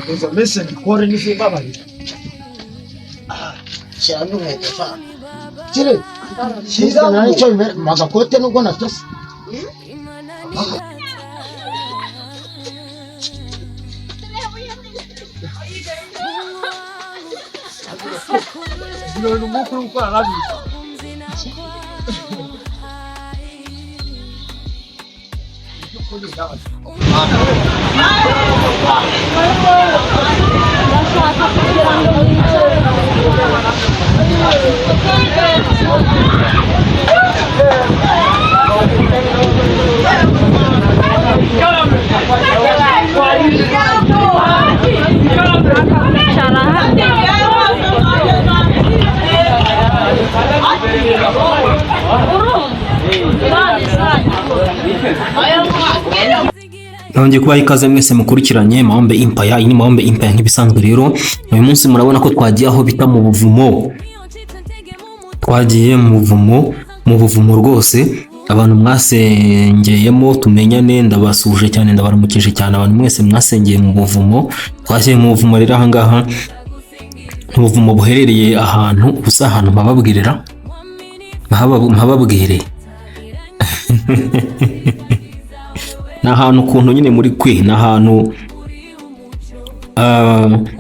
Esa mesa ni kore ni se baba ni. Shanu hai to sa. Chile. Shida na choi me maga kote no gona tos. No mo kru pa gabi. Nongeye kubaha ikaze mwese mukurikiranye Mahombe Empire. Iyi ni Mahombe Empire nk'ibisanzwe rero. Uyu munsi murabona ko twagiye aho bita mu buvumo. Twagiye mu buvumo rwose. Abantu mwasengeyemo tumenyane, ndabasuje cyane, ndabaramukije cyane abantu mwese mwasengeye mu buvumo. Twagiye mu buvumo rero aha ngaha. Ubuvumo buherereye ahantu ubusa ahantu mpababwirira. Mpababwire. Na ahantu kuntu nyine muri kwe na ahantu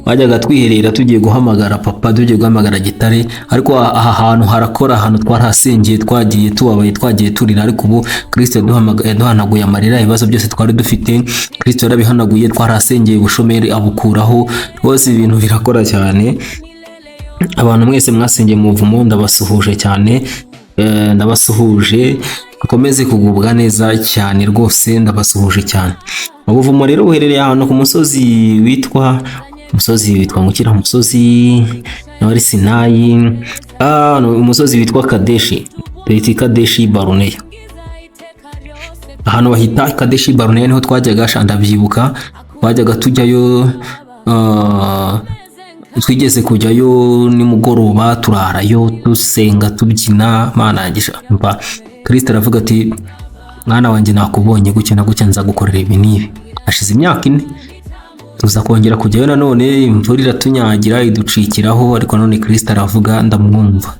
bajyaga twiherera tugiye guhamagara papa, tugiye guhamagara gitare, ariko aha hantu harakora, ahantu twarahasengeye, twagiye tubabaye, twagiye turira, ariko ubu Kristo yaduhanaguye amarira, ibibazo byose twari dufite Kristo yarabihanaguye, twarahasengeye ubushomeri abukuraho, rwose ibintu birakora cyane. Abantu mwese mwasengeye mu buvumo ndabasuhuje cyane, ndabasuhuje, mukomeze kugubwa neza cyane rwose, ndabasuhuje cyane. Ubuvumo rero buherereye ahantu ku musozi witwa ngukira, umusozi wari Sinayi, umusozi witwa Kadeshi Barnea. Ahantu bahita Kadeshi Barnea niho twajyaga, ndabyibuka twajyaga tujyayo, twigeze kujyayo nimugoroba turarayo dusenga tubyina. Mana yagisha mba Kristo aravuga ati mwana wanjye nakubonye gutya na gutya nzagukorera ibi n'ibi. Hashize imyaka 4 tuza kongera kujyayo nanone, imvura iratunyagira iducikiraho, ariko none Kristo aravuga ndamwumva.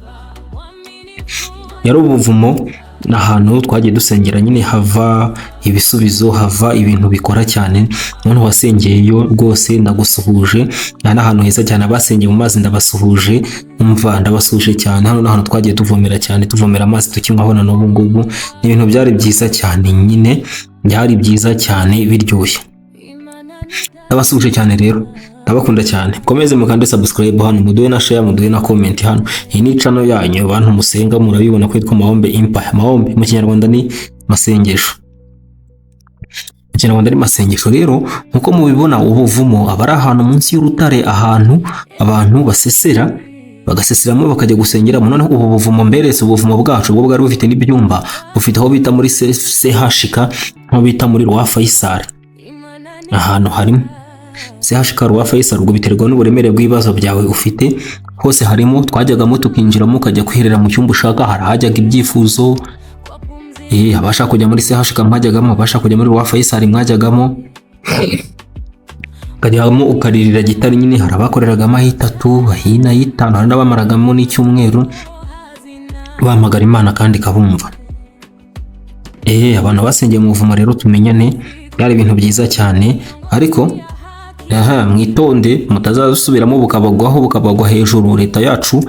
Yari ubuvumo n'ahantu twagiye dusengera nyine, hava ibisubizo, hava ibintu bikora cyane. Umuntu wasengeyeyo rwose ndagusuhuje, n'ahantu heza cyane. Abasengeye mu mazi ndabasuhuje, umva ndabasuhuje cyane. Hano n'ahantu twagiye tuvomera cyane, tuvomera amazi tukinywaho na n'ubu ngubu. Ibintu byari byiza cyane nyine, byari byiza cyane biryoshye. Ndabasuhuje cyane rero, ndabakunda cyane. Komeze mukande subscribe hano, muduhe na share, muduhe na comment hano. Iyi ni channel yanyu abantu musenga, murabibona ko yitwa Mahombe Empire. Mahombe mu Kinyarwanda ni masengesho. Mu Kinyarwanda ni masengesho rero, nkuko mubibona ubuvumo aba ari ahantu munsi y'urutare, ahantu abantu basesera, bagaseseramo bakajya gusengeramo. Noneho ubu buvumo mberetse, ubuvumo bwacu bwo bwari bufite n'ibyumba, bufite aho bita muri CHK, aho bita muri Roi Faisal. Ahantu harimo CHK Roi Faisal, ubwo biterwa n'uburemere bw'ibibazo byawe ufite, hose harimo. Twajyagamo tukinjiramo, ukajya kwiherera mu cyumba ushaka, harahajyaga ibyifuzo. Abashaka kujya muri CHK mwajyagamo, abashaka kujya muri Roi Faisal mwajyagamo, ukajyamo ukaririra gitari nyine. Hari abakoreragamo 3, ahina 5, hari n'abamaragamo n'icyumweru bahamagara Imana kandi kabumva. Abantu basengeye mu buvumo rero tumenyane, byari ibintu byiza cyane, ariko mwitonde mutazasubiramo bukabagwa hejuru. Leta yacu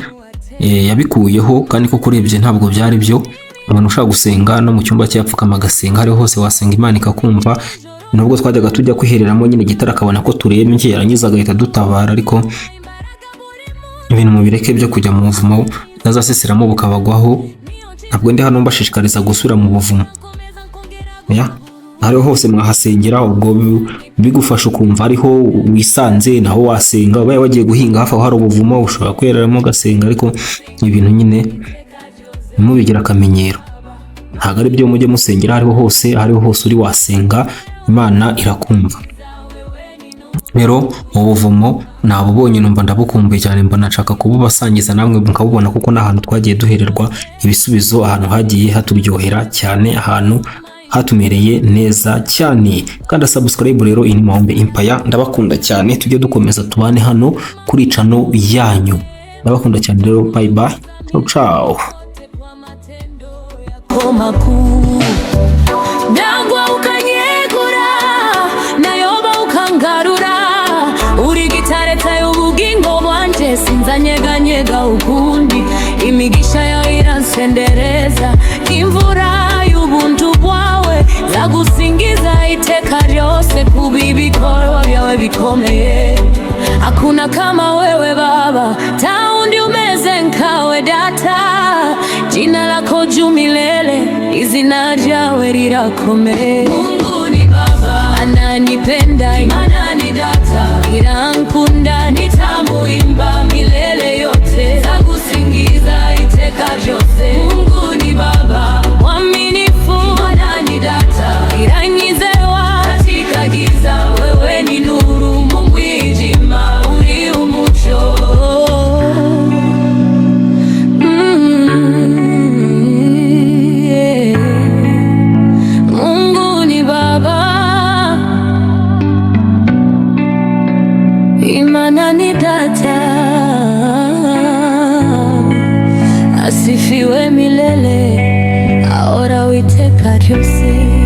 yabikuyeho, kandi ko kurebye ntabwo byari byo. Umuntu ushaka gusenga no mu cyumba cyapfukama agasenga, ari hose wasenga Imana ikakumva. Nubwo twajyaga tujya kwihereramo nyine gitara akabona ko tureba iki, yarangiza agahita dutabara, ariko ibintu mubireke byo kujya mu buvumo, nazaseseramo bukabagwaho. Ntabwo ndi hano mbashishikariza gusura mu buvumo, hariho hose mwahasengera, ubwo bigufasha ukumva ariho wisanze naho wasenga. Ubaye wagiye guhinga hafi aho hari ubuvumo ushobora kwereramo ugasenga, ariko ibintu nyine mubigira akamenyero, ntabwo ari byo mujye musengera hariho hose uri wasenga, Imana irakumva. Rero ubuvumo nabubonye numva ndabukumbuye cyane, mbona nshaka kububasangiza namwe mukabubona, kuko n'ahantu twagiye duhererwa ibisubizo, ahantu hagiye haturyohera cyane, ahantu hatumereye neza cyane. Kandi subscribe rero ini Mahombe Empire, ndabakunda cyane, tujye dukomeza tubane hano kuri channel yanyu, ndabakunda cyane rero, bye bye, ciao. Ndagwa ukanyegura nayoba ukangarura, uri gitare tayo ubugingo bwanje, sinzanyeganyega ukundi, imigisha yawe iransendereza, imvura y'ubuntu bwawe zagusingiza iteka ryose, kubibikorwa byawe bikomeye. Hakuna kama wewe Baba, taundi umeze nkawe Data, jina lako juu milele, izina ryawe rirakomeye. Mungu ni Baba, ananipenda, anani Data, irankunda, nitamuimba milele yote, zagusingiza iteka ryose. Mungu ni Baba, mwaminifu, anani Data, iranyizewa katika giza, wewe ni nuru, Mungu ijima, uri umucyo. Mungu ni Baba, Imana ni Data, asifiwe milele, ahora uiteka ryose.